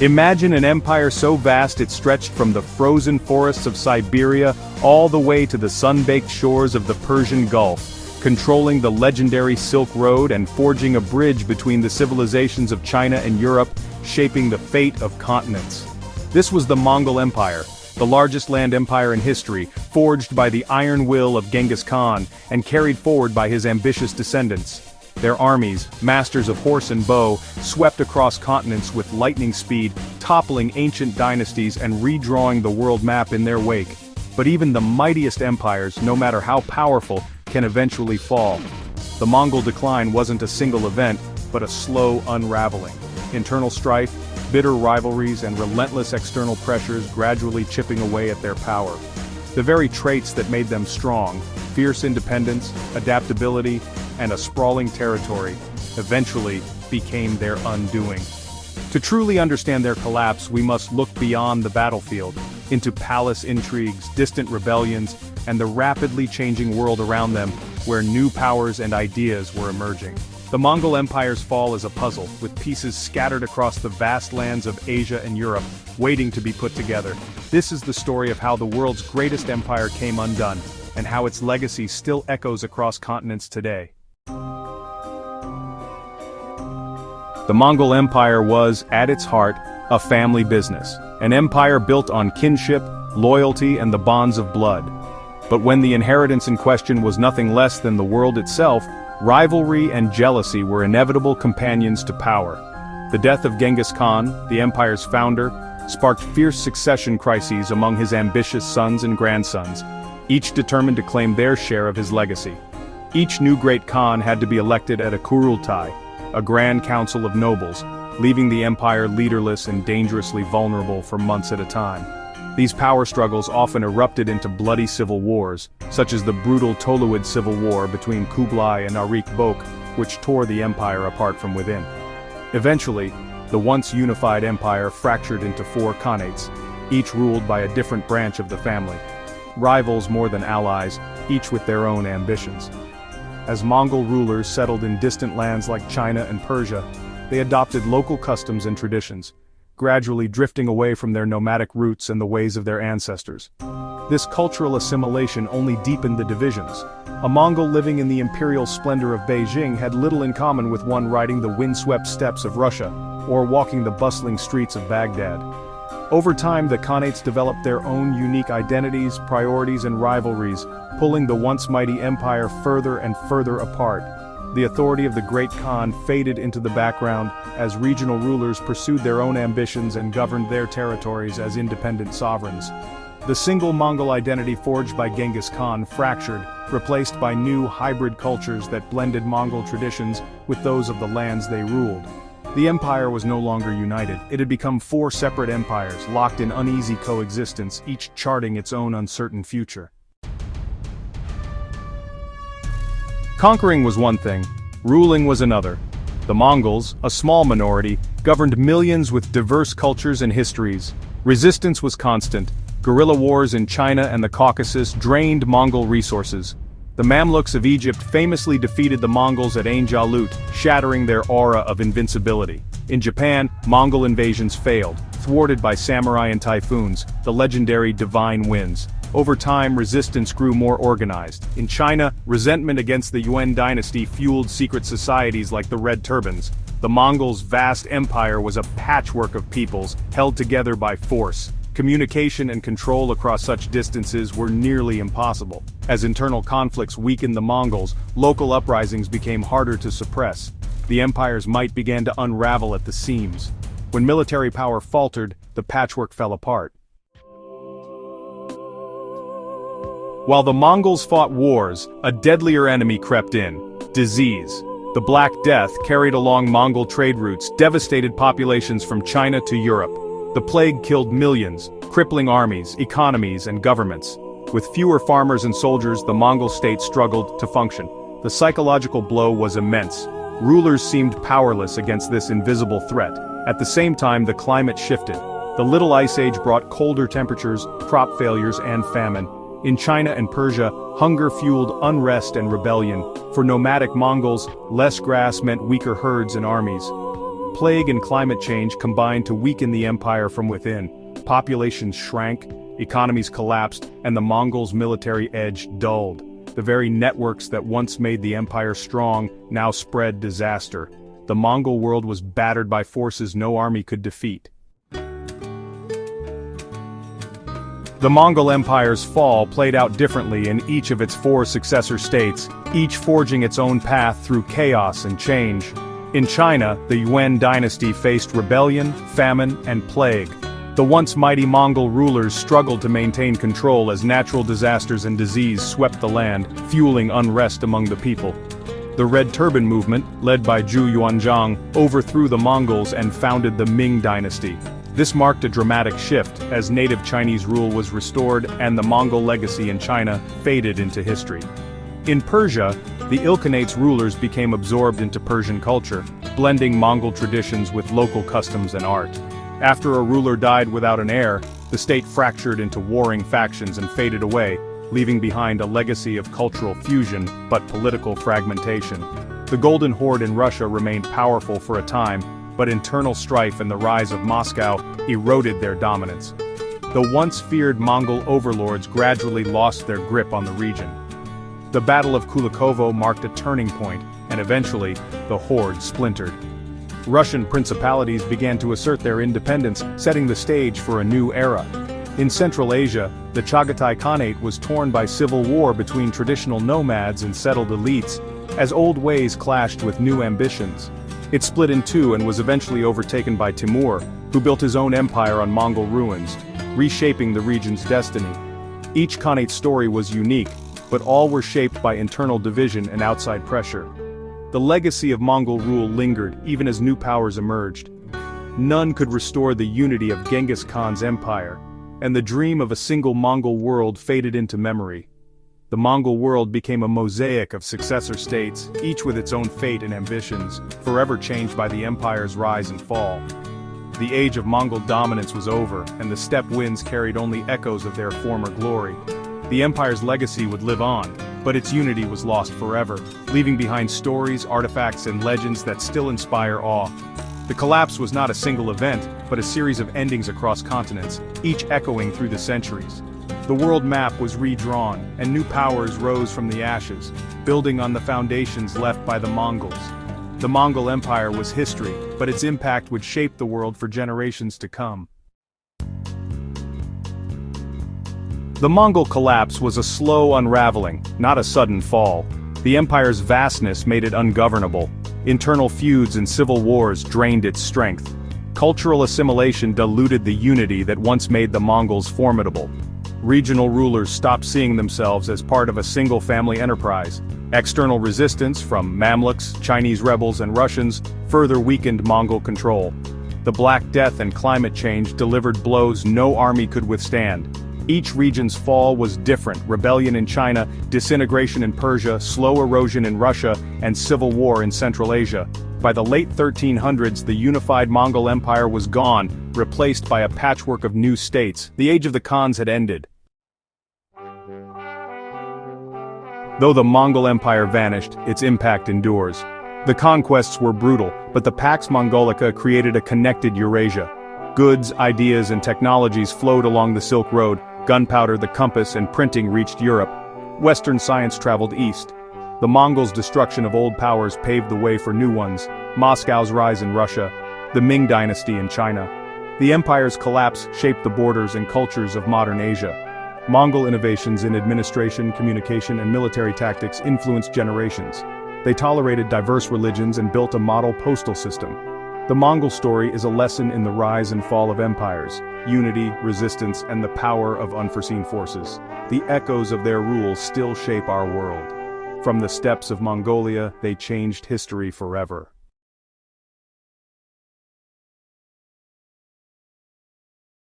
Imagine an empire so vast it stretched from the frozen forests of Siberia all the way to the sun-baked shores of the Persian Gulf, controlling the legendary Silk Road and forging a bridge between the civilizations of China and Europe, shaping the fate of continents. This was the Mongol Empire, the largest land empire in history, forged by the iron will of Genghis Khan and carried forward by his ambitious descendants. Their armies, masters of horse and bow, swept across continents with lightning speed, toppling ancient dynasties and redrawing the world map in their wake. But even the mightiest empires, no matter how powerful, can eventually fall. The Mongol decline wasn't a single event, but a slow unraveling. Internal strife, bitter rivalries and relentless external pressures gradually chipping away at their power. The very traits that made them strong, fierce independence, adaptability, and a sprawling territory, eventually became their undoing. To truly understand their collapse, we must look beyond the battlefield, into palace intrigues, distant rebellions, and the rapidly changing world around them, where new powers and ideas were emerging. The Mongol Empire's fall is a puzzle, with pieces scattered across the vast lands of Asia and Europe, waiting to be put together. This is the story of how the world's greatest empire came undone, and how its legacy still echoes across continents today. The Mongol Empire was, at its heart, a family business, an empire built on kinship, loyalty and the bonds of blood. But when the inheritance in question was nothing less than the world itself, rivalry and jealousy were inevitable companions to power. The death of Genghis Khan, the empire's founder, sparked fierce succession crises among his ambitious sons and grandsons, each determined to claim their share of his legacy. Each new great Khan had to be elected at a kurultai, a grand council of nobles, leaving the empire leaderless and dangerously vulnerable for months at a time. These power struggles often erupted into bloody civil wars, such as the brutal Toluid civil war between Kublai and Arik Bok, which tore the empire apart from within. Eventually, the once unified empire fractured into 4 khanates, each ruled by a different branch of the family. Rivals more than allies, each with their own ambitions. As Mongol rulers settled in distant lands like China and Persia, they adopted local customs and traditions, gradually drifting away from their nomadic roots and the ways of their ancestors. This cultural assimilation only deepened the divisions. A Mongol living in the imperial splendor of Beijing had little in common with one riding the windswept steppes of Russia, or walking the bustling streets of Baghdad. Over time, the Khanates developed their own unique identities, priorities, and rivalries, pulling the once mighty empire further and further apart. The authority of the Great Khan faded into the background as regional rulers pursued their own ambitions and governed their territories as independent sovereigns. The single Mongol identity forged by Genghis Khan fractured, replaced by new hybrid cultures that blended Mongol traditions with those of the lands they ruled. The empire was no longer united. It had become 4 separate empires, locked in uneasy coexistence, each charting its own uncertain future. Conquering was one thing, ruling was another. The Mongols, a small minority, governed millions with diverse cultures and histories. Resistance was constant. Guerrilla wars in China and the Caucasus drained Mongol resources. The Mamluks of Egypt famously defeated the Mongols at Ain Jalut, shattering their aura of invincibility. In Japan, Mongol invasions failed, thwarted by samurai and typhoons, the legendary divine winds. Over time, resistance grew more organized. In China, resentment against the Yuan dynasty fueled secret societies like the Red Turbans. The Mongols' vast empire was a patchwork of peoples, held together by force. Communication and control across such distances were nearly impossible. As internal conflicts weakened the Mongols, local uprisings became harder to suppress. The empire's might began to unravel at the seams. When military power faltered, the patchwork fell apart. While the Mongols fought wars, a deadlier enemy crept in: disease. The Black Death, carried along Mongol trade routes, devastated populations from China to Europe. The plague killed millions, crippling armies, economies, and governments. With fewer farmers and soldiers, the Mongol state struggled to function. The psychological blow was immense. Rulers seemed powerless against this invisible threat. At the same time, the climate shifted. The Little Ice Age brought colder temperatures, crop failures, and famine. In China and Persia, hunger fueled unrest and rebellion. For nomadic Mongols, less grass meant weaker herds and armies. Plague and climate change combined to weaken the empire from within. Populations shrank, economies collapsed, and the Mongols' military edge dulled. The very networks that once made the empire strong now spread disaster. The Mongol world was battered by forces no army could defeat. The Mongol Empire's fall played out differently in each of its 4 successor states, each forging its own path through chaos and change. In China, the Yuan dynasty faced rebellion, famine, and plague. The once mighty Mongol rulers struggled to maintain control as natural disasters and disease swept the land, fueling unrest among the people. The Red Turban movement, led by Zhu Yuanzhang, overthrew the Mongols and founded the Ming Dynasty. This marked a dramatic shift, as native Chinese rule was restored and the Mongol legacy in China faded into history. In Persia, the Ilkhanate's rulers became absorbed into Persian culture, blending Mongol traditions with local customs and art. After a ruler died without an heir, the state fractured into warring factions and faded away, leaving behind a legacy of cultural fusion but political fragmentation. The Golden Horde in Russia remained powerful for a time, but internal strife and the rise of Moscow eroded their dominance. The once feared Mongol overlords gradually lost their grip on the region. The Battle of Kulikovo marked a turning point, and eventually, the horde splintered. Russian principalities began to assert their independence, setting the stage for a new era. In Central Asia, the Chagatai Khanate was torn by civil war between traditional nomads and settled elites, as old ways clashed with new ambitions. It split in two and was eventually overtaken by Timur, who built his own empire on Mongol ruins, reshaping the region's destiny. Each Khanate's story was unique, but all were shaped by internal division and outside pressure. The legacy of Mongol rule lingered even as new powers emerged. None could restore the unity of Genghis Khan's empire, and the dream of a single Mongol world faded into memory. The Mongol world became a mosaic of successor states, each with its own fate and ambitions, forever changed by the empire's rise and fall. The age of Mongol dominance was over, and the steppe winds carried only echoes of their former glory. The empire's legacy would live on, but its unity was lost forever, leaving behind stories, artifacts, and legends that still inspire awe. The collapse was not a single event, but a series of endings across continents, each echoing through the centuries. The world map was redrawn, and new powers rose from the ashes, building on the foundations left by the Mongols. The Mongol Empire was history, but its impact would shape the world for generations to come. The Mongol collapse was a slow unraveling, not a sudden fall. The empire's vastness made it ungovernable. Internal feuds and civil wars drained its strength. Cultural assimilation diluted the unity that once made the Mongols formidable. Regional rulers stopped seeing themselves as part of a single family enterprise. External resistance from Mamluks, Chinese rebels, and Russians further weakened Mongol control. The Black Death and climate change delivered blows no army could withstand. Each region's fall was different: rebellion in China, disintegration in Persia, slow erosion in Russia, and civil war in Central Asia. By the late 1300s, the unified Mongol Empire was gone, replaced by a patchwork of new states. The age of the Khans had ended. Though the Mongol Empire vanished, its impact endures. The conquests were brutal, but the Pax Mongolica created a connected Eurasia. Goods, ideas, and technologies flowed along the Silk Road. Gunpowder, the compass, and printing reached Europe. Western science traveled east. The Mongols' destruction of old powers paved the way for new ones: Moscow's rise in Russia, the Ming Dynasty in China. The empire's collapse shaped the borders and cultures of modern Asia. Mongol innovations in administration, communication, and military tactics influenced generations. They tolerated diverse religions and built a model postal system. The Mongol story is a lesson in the rise and fall of empires, unity, resistance, and the power of unforeseen forces. The echoes of their rule still shape our world. From the steppes of Mongolia, they changed history forever.